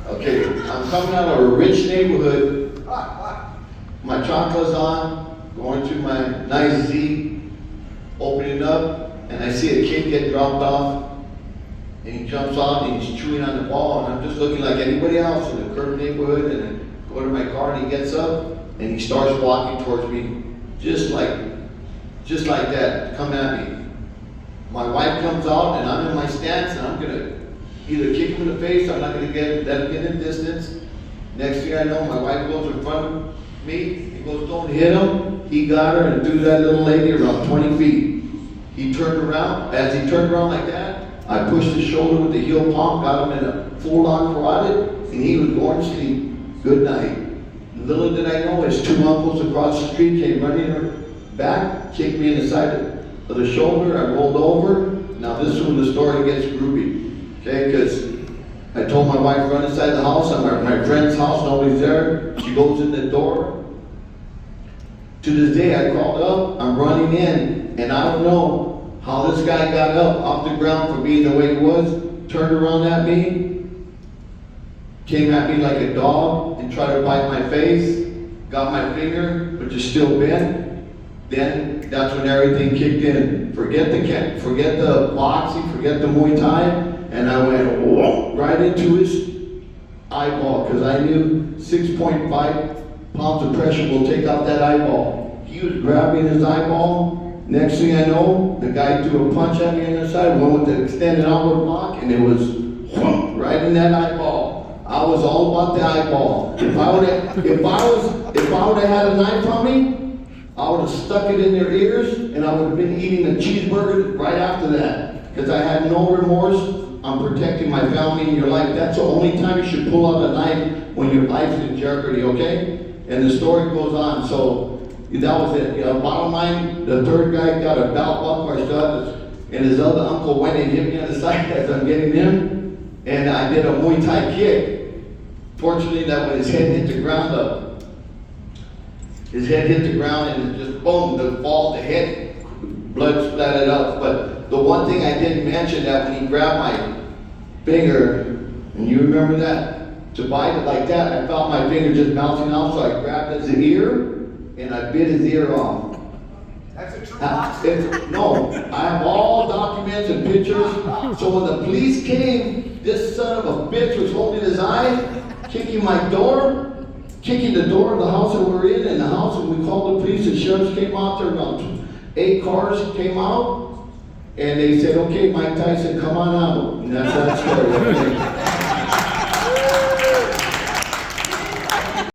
Okay, I'm coming out of a rich neighborhood. My chocolate's on, going to my nice Z, opening up, and I see a kid get dropped off, and he jumps out and he's chewing on the wall, and I'm just looking like anybody else in the curved neighborhood, and I go to my car and he gets up, and he starts walking towards me, just like that, coming at me. My wife comes out, and I'm in my stance, and I'm gonna either kick him in the face, I'm not gonna let him get in distance. Next thing I know, my wife goes in front of me, he goes, don't hit him. He got her and threw that little lady around 20 feet. He turned around, as he turned around like that, I pushed his shoulder with the heel pump, got him in a full-on carotid, and he was going to sleep. Good night. Little did I know, his two uncles across the street came running back, kicked me in the side of the shoulder, I rolled over. Now this is when the story gets groovy, okay? Because I told my wife, run inside the house, I'm at my friend's house, nobody's there. She goes in the door. To this day, I called up, I'm running in, and I don't know how this guy got up off the ground for being the way he was, turned around at me, came at me like a dog and tried to bite my face, got my finger, which is still bent. Then that's when everything kicked in. Forget the boxing, forget the Muay Thai, and I went whoa, right into his eyeball, because I knew 6.5 pounds of pressure will take out that eyeball. He was grabbing his eyeball. Next thing I know, the guy threw a punch at me on the side, went with the extended outward block, and it was whoop, right in that eyeball. I was all about the eyeball. If I would have had a knife on me, I would have stuck it in their ears, and I would have been eating a cheeseburger right after that. Because I had no remorse. I'm protecting my family and your life. That's the only time you should pull out a knife, when your life's in jeopardy, okay? And the story goes on. So that was it. Bottom line, the third guy got a belt buckle or stuff, and his other uncle went and hit me on the side as I'm getting him, and I did a Muay Thai kick. Fortunately, that when his head hit the ground, his head hit the ground and just boom, the head, blood splattered up. But the one thing I didn't mention, that when he grabbed my finger, and you remember that, to bite it like that, I felt my finger just bouncing off, so I grabbed his ear, and I bit his ear off. That's a true boxer. No, I have all documents and pictures. So when the police came, this son of a bitch was holding his eye, kicking the door of the house that we're in, and the house, and we called the police, and sheriffs came out there, about 8 cars came out, and they said, okay, Mike Tyson, come on out. And that's that story.